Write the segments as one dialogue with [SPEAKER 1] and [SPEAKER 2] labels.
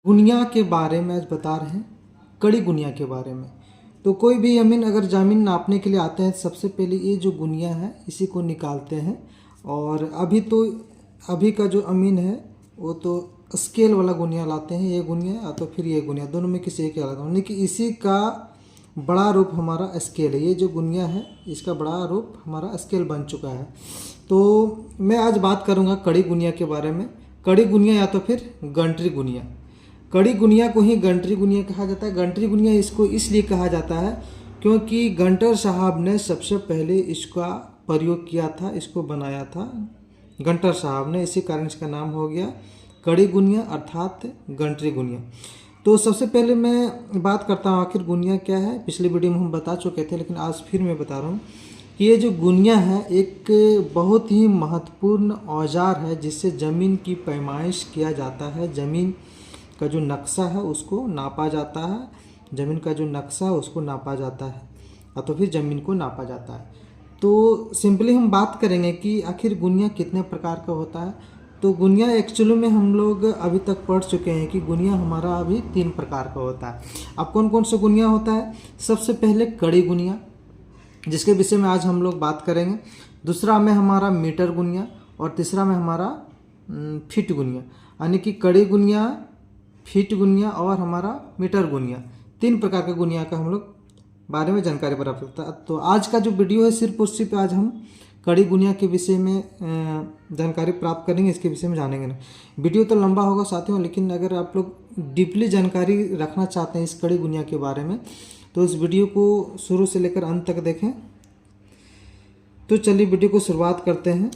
[SPEAKER 1] गुनिया के बारे में आज बता रहे हैं, कड़ी गुनिया के बारे में। तो कोई भी अमीन अगर ज़मीन नापने के लिए आते हैं, सबसे पहले ये जो गुनिया है इसी को निकालते हैं। और अभी का जो अमीन है वो तो स्केल वाला गुनिया लाते हैं, ये गुनिया या तो फिर ये गुनिया, दोनों में किसी एक लाता हूँ। लेकिन इसी का बड़ा रूप हमारा स्केल है। ये जो गुनिया है इसका बड़ा रूप हमारा स्केल बन चुका है। तो मैं आज बात करूँगा कड़ी गुनिया के बारे में। कड़ी गुनिया या तो फिर गंटरी गुनिया। कड़ी गुनिया को ही गंटरी गुनिया कहा जाता है। गंटरी गुनिया इसको इसलिए कहा जाता है क्योंकि गंटर साहब ने सबसे पहले इसका प्रयोग किया था, इसको बनाया था गंटर साहब ने, इसी कारण इसका नाम हो गया कड़ी गुनिया अर्थात गंटरी गुनिया। तो सबसे पहले मैं बात करता हूँ आखिर गुनिया क्या है। पिछले वीडियो में हम बता चुके थे, लेकिन आज फिर मैं बता रहा हूँ कि ये जो गुनिया है एक बहुत ही महत्वपूर्ण औजार है जिससे ज़मीन की पैमाइश किया जाता है। ज़मीन का जो नक्शा है उसको नापा जाता है, ज़मीन का जो नक्शा है उसको नापा जाता है और तो फिर ज़मीन को नापा जाता है। तो सिंपली हम बात करेंगे कि आखिर गुनिया कितने प्रकार का होता है। तो गुनिया एक्चुअली में हम लोग अभी तक पढ़ चुके हैं कि गुनिया हमारा अभी 3 प्रकार का होता है। अब कौन कौन सा गुनिया होता है? सबसे पहले कड़ी गुनिया, जिसके विषय में आज हम लोग बात करेंगे। दूसरा में हमारा मीटर गुनिया और तीसरा में हमारा फीट गुनिया। यानी कि कड़ी गुनिया, फीट गुनिया और हमारा मीटर गुनिया, 3 प्रकार के गुनिया का हम लोग बारे में जानकारी प्राप्त करता है। तो आज का जो वीडियो है सिर्फ और सिर्फ आज हम कड़ी गुनिया के विषय में जानकारी प्राप्त करेंगे, इसके विषय में जानेंगे नहीं। वीडियो तो लंबा होगा साथियों, लेकिन अगर आप लोग डीपली जानकारी रखना चाहते हैं इस कड़ी गुनिया के बारे में तो इस वीडियो को शुरू से लेकर अंत तक देखें। तो चलिए वीडियो को शुरुआत करते हैं।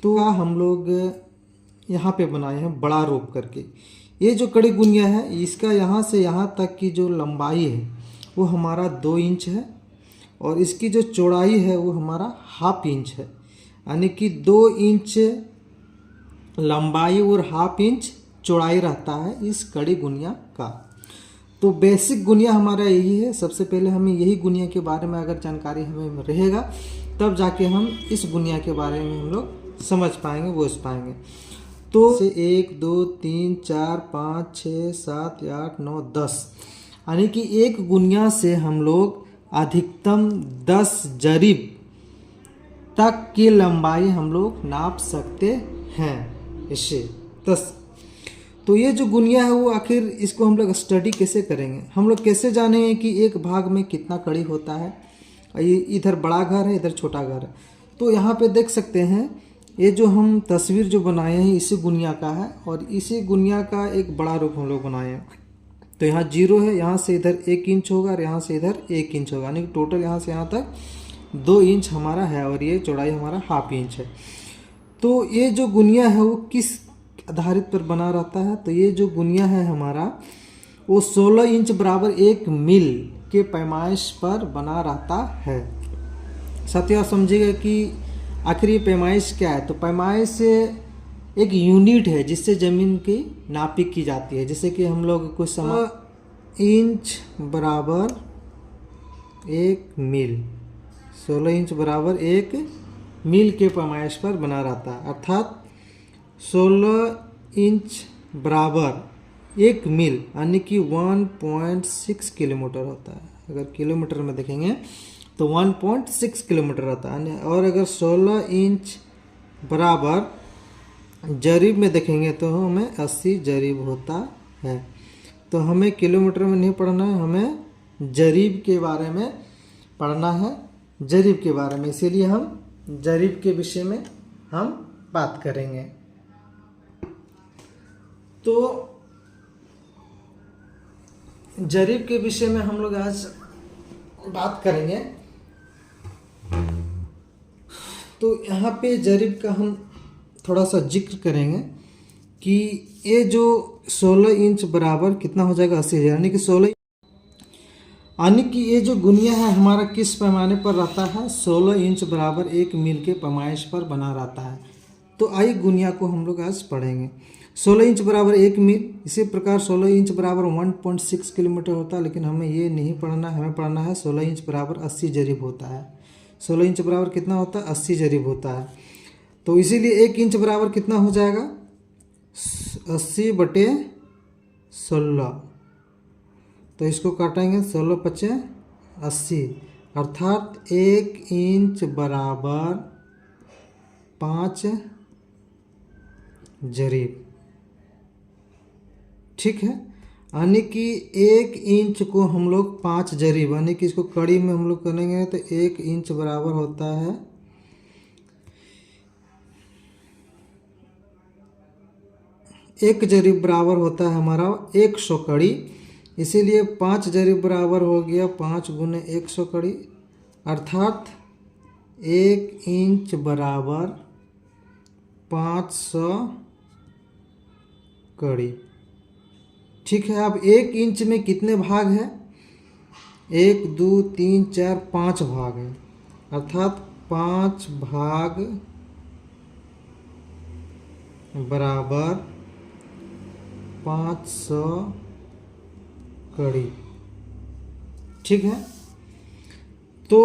[SPEAKER 1] तो हम लोग यहाँ पे बनाए हैं बड़ा रूप करके। ये जो कड़ी गुनिया है इसका यहाँ से यहाँ तक की जो लंबाई है वो हमारा 2 इंच है और इसकी जो चौड़ाई है वो हमारा 1/2 इंच है। यानी कि 2 इंच लंबाई और 1/2 इंच चौड़ाई रहता है इस कड़ी गुनिया का। तो बेसिक गुनिया हमारा यही है। सबसे पहले हमें यही गुनिया के बारे में अगर जानकारी हमें रहेगा तब जाके हम इस गुनिया के बारे में हम लोग समझ पाएंगे, बुझ पाएंगे। तो 1 2 3 4 5 6 7 8 9 10, यानी कि एक गुनिया से हम लोग अधिकतम 10 जरीब तक की लंबाई हम लोग नाप सकते हैं इससे 10। तो ये जो गुनिया है वो आखिर इसको हम लोग स्टडी कैसे करेंगे, हम लोग कैसे जानेंगे कि एक भाग में कितना कड़ी होता है। इधर बड़ा घर है, इधर छोटा घर है। तो यहाँ पे देख सकते हैं ये जो हम तस्वीर जो बनाए हैं इसी गुनिया का है और इसी गुनिया का एक बड़ा रूप हम लोग बनाए हैं। तो यहाँ 0 है, यहाँ से इधर 1 इंच होगा और यहाँ से इधर 1 इंच होगा, यानी कि टोटल यहाँ से यहाँ तक 2 इंच हमारा है और ये चौड़ाई हमारा 1/2 इंच है। तो ये जो गुनिया है वो किस आधारित पर बना रहता है? तो ये जो गुनिया है हमारा वो 16 इंच बराबर 1 मील के पैमाइश पर बना रहता है। साथियों आप समझिएगा कि आखिर ये पैमाइश क्या है। तो पैमाइश एक यूनिट है जिससे ज़मीन की नापी की जाती है। जैसे कि हम लोग कुछ समय इंच बराबर 1 मील, 16 इंच बराबर 1 मील के पैमाइश पर बना रहता है, अर्थात 16 इंच बराबर 1 मील यानी कि 1.6 किलोमीटर होता है। अगर किलोमीटर में देखेंगे तो 1.6 किलोमीटर होता है। और अगर 16 इंच बराबर जरीब में देखेंगे तो हमें 80 जरीब होता है। तो हमें किलोमीटर में नहीं पढ़ना है, हमें जरीब के बारे में पढ़ना है, जरीब के बारे में। इसीलिए हम जरीब के विषय में हम बात करेंगे। तो जरीब के विषय में हम लोग आज बात करेंगे। तो यहाँ पे जरीब का हम थोड़ा सा जिक्र करेंगे कि ये जो 16 इंच बराबर कितना हो जाएगा 80,000, यानी कि 16, यानी कि ये जो गुनिया है हमारा किस पैमाने पर रहता है? 16 इंच बराबर 1 मील के पैमाइश पर बना रहता है। तो आई गुनिया को हम लोग आज पढ़ेंगे। 16 इंच बराबर 1 मील, इसी प्रकार 16 इंच बराबर 1.6 किलोमीटर होता है, लेकिन हमें ये नहीं पढ़ना है। हमें पढ़ना है 16 इंच बराबर 80 जरीब होता है। 16 इंच बराबर कितना होता है? 80 जरीब होता है। तो इसीलिए 1 इंच बराबर कितना हो जाएगा? 80 बटे 16। तो इसको काटेंगे 16 पचे 80, अर्थात 1 इंच बराबर 5 जरीब। ठीक है, यानी कि 1 इंच को हम लोग 5 जरीब, यानी कि इसको कड़ी में हम लोग करेंगे तो 1 इंच बराबर होता है 1 जरीब बराबर होता है हमारा 100 कड़ी। इसीलिए 5 जरीब बराबर हो गया 5 गुने 100 कड़ी, अर्थात 1 इंच बराबर 500 कड़ी। ठीक है, अब 1 इंच में कितने भाग हैं? 1 2 3 4 5 भाग हैं, अर्थात 5 भाग बराबर 500 कड़ी। ठीक है, तो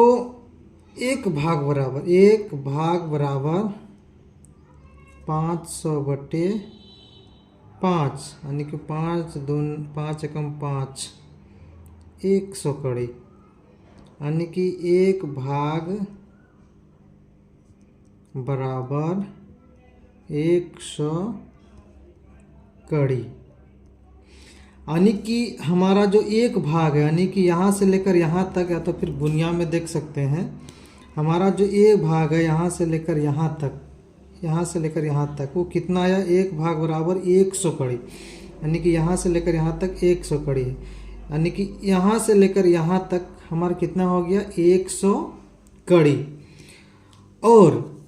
[SPEAKER 1] 1 भाग बराबर 500 बटे 5, यानी कि 5 दून 5 एकम 5, 100 कड़ी, यानी कि 1 भाग बराबर 100 कड़ी। यानी कि हमारा जो 1 भाग है, यानी कि यहाँ से लेकर यहाँ तक, या तो फिर गुनिया में देख सकते हैं, हमारा जो 1 भाग है यहाँ से लेकर यहाँ तक, वो कितना आया? 1 भाग बराबर 100 कड़ी, यानी कि यहाँ से लेकर यहाँ तक 100 कड़ी है, यानी कि यहाँ से लेकर यहाँ तक हमारा कितना हो गया? 100 कड़ी। और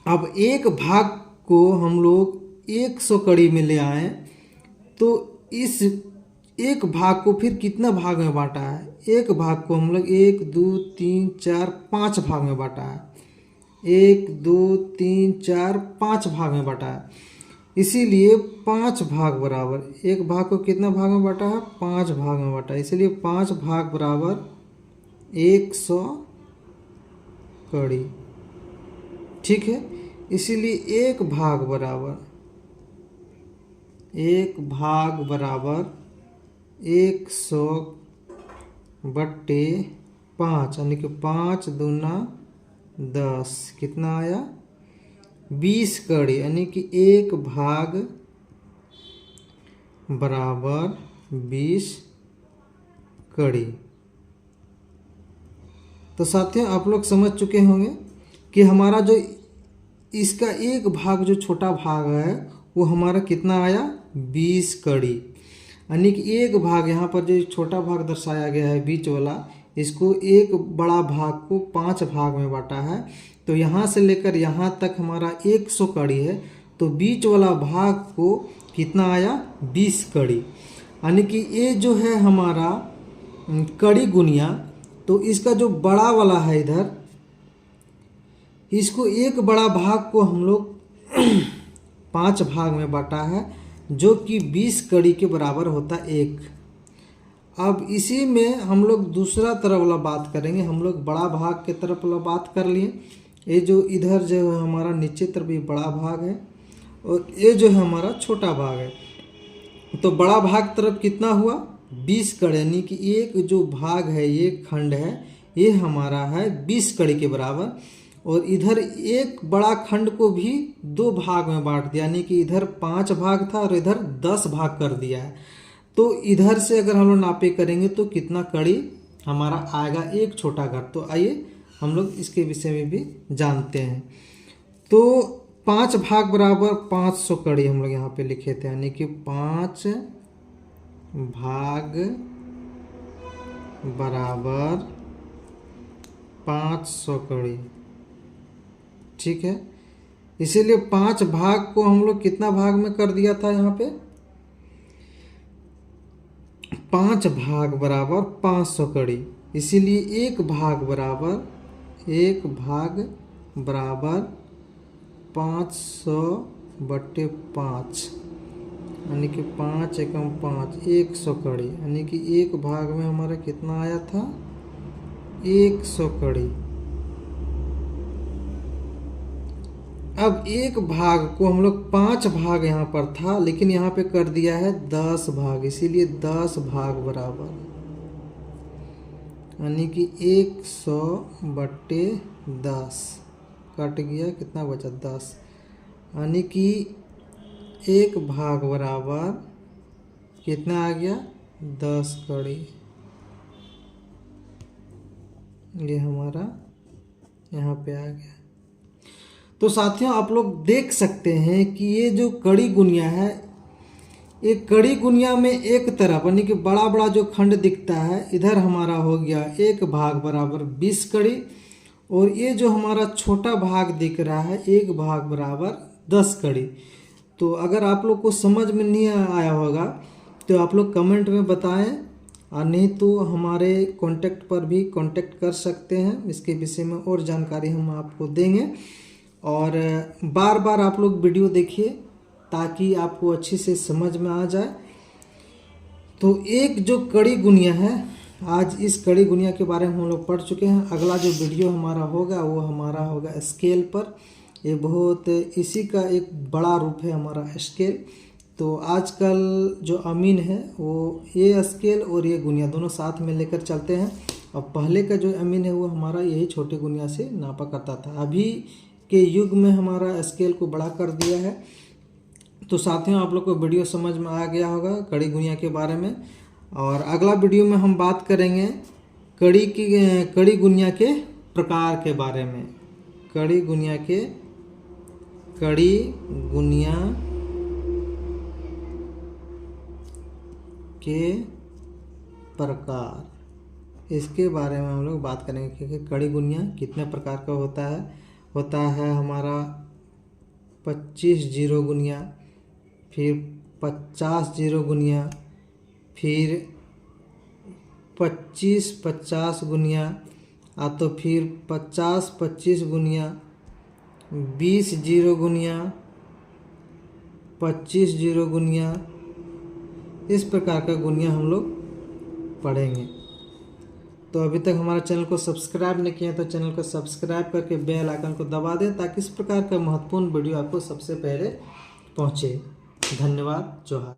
[SPEAKER 1] अब 1 भाग को हम लोग 100 कड़ी में ले आए, तो इस 1 भाग को फिर कितना भाग में बांटा है? 1 भाग को हम लोग 1 2 3 4 5 भाग में बांटा है, 1 2 3 4 5 भाग में बांटा है। इसीलिए 5 भाग बराबर, 1 भाग को कितना भाग में बांटा है? 5 भाग में बांटा है, इसीलिए 5 भाग बराबर 100 कड़ी। ठीक है, इसीलिए 1 भाग बराबर 100 बट्टे 5, यानी कि 5 दूना 10, कितना आया? 20 कड़ी, यानी कि 1 भाग बराबर 20 कड़ी। तो साथियों, आप लोग समझ चुके होंगे कि हमारा जो इसका 1 भाग जो छोटा भाग है वो हमारा कितना आया? 20 कड़ी। यानी कि 1 भाग, यहाँ पर जो छोटा भाग दर्शाया गया है बीच वाला, इसको 1 बड़ा भाग को 5 भाग में बांटा है, तो यहाँ से लेकर यहाँ तक हमारा 100 कड़ी है, तो बीच वाला भाग को कितना आया? 20 कड़ी। यानी कि ये जो है हमारा कड़ी गुनिया, तो इसका जो बड़ा वाला है इधर, इसको 1 बड़ा भाग को हम लोग 5 भाग में बांटा है, जो कि 20 कड़ी के बराबर होता है 1। अब इसी में हम लोग दूसरा तरफ वाला बात करेंगे। हम लोग बड़ा भाग के तरफ वाला बात कर लिए, ये जो इधर जो है हमारा नीचे तरफ ये बड़ा भाग है, और ये जो है हमारा छोटा भाग है। तो बड़ा भाग तरफ कितना हुआ? 20 कड़ी, यानी कि एक जो भाग है, ये खंड है, ये हमारा है 20 कड़ी के बराबर। और इधर एक बड़ा खंड को भी 2 भाग में बांट दिया, यानी कि इधर 5 भाग था और इधर 10 भाग कर दिया है। तो इधर से अगर हम लोग नापे करेंगे तो कितना कड़ी हमारा आएगा एक छोटा घर। तो आइए हम लोग इसके विषय में भी जानते हैं। तो 5 भाग बराबर 500 कड़ी हम लोग यहाँ पे लिखे थे, यानी कि 5 भाग बराबर 500 कड़ी। ठीक है, इसीलिए 5 भाग को हम लोग कितना भाग में कर दिया था? यहाँ पे 5 भाग बराबर 500 कड़ी, इसीलिए 1 भाग बराबर 500 बट्टे 5, यानी कि 5 एकम 5, 100 कड़ी, यानी कि 1 भाग में हमारा कितना आया था? 100 कड़ी। अब एक भाग को हम लोग 5 भाग यहाँ पर था, लेकिन यहाँ पे कर दिया है 10 भाग, इसीलिए 10 भाग बराबर, यानी कि 100/10 कट गया, कितना बचा 10, यानी कि एक भाग बराबर कितना आ गया 10 कड़ी। ये हमारा यहाँ पे आ गया। तो साथियों आप लोग देख सकते हैं कि ये जो कड़ी गुनिया है, एक कड़ी गुनिया में एक तरफ यानी कि बड़ा बड़ा जो खंड दिखता है, इधर हमारा हो गया एक भाग बराबर 20 कड़ी, और ये जो हमारा छोटा भाग दिख रहा है एक भाग बराबर 10 कड़ी। तो अगर आप लोग को समझ में नहीं आया होगा तो आप लोग कमेंट में बताएं, और नहीं तो हमारे कांटेक्ट पर भी कांटेक्ट कर सकते हैं, इसके विषय में और जानकारी हम आपको देंगे। और बार बार आप लोग वीडियो देखिए ताकि आपको अच्छी से समझ में आ जाए। तो एक जो कड़ी गुनिया है, आज इस कड़ी गुनिया के बारे में हम लोग पढ़ चुके हैं। अगला जो वीडियो हमारा होगा वो हमारा होगा स्केल पर। ये बहुत इसी का एक बड़ा रूप है हमारा स्केल। तो आजकल जो अमीन है वो ये स्केल और ये गुनिया दोनों साथ में लेकर चलते हैं, और पहले का जो अमीन है वो हमारा यही छोटे गुनिया से नापा करता था। अभी के युग में हमारा स्केल को बड़ा कर दिया है। तो साथियों आप लोग को वीडियो समझ में आ गया होगा कड़ी गुनिया के बारे में, और अगला वीडियो में हम बात करेंगे कड़ी गुनिया के प्रकार के बारे में। कड़ी गुनिया के प्रकार, इसके बारे में हम लोग बात करेंगे कि कड़ी गुनिया कितने प्रकार का होता है हमारा 25 जीरो गुनिया, फिर 50 जीरो गुनिया, फिर 25-50 गुनिया, तो फिर 50-25 गुनिया, 20 जीरो गुनिया, 25 जीरो गुनिया, इस प्रकार का गुनिया हम लोग पढ़ेंगे। तो अभी तक हमारा चैनल को सब्सक्राइब नहीं किया तो चैनल को सब्सक्राइब करके बेल आइकन को दबा दें, ताकि इस प्रकार का महत्वपूर्ण वीडियो आपको सबसे पहले पहुंचे। धन्यवाद। जोहार।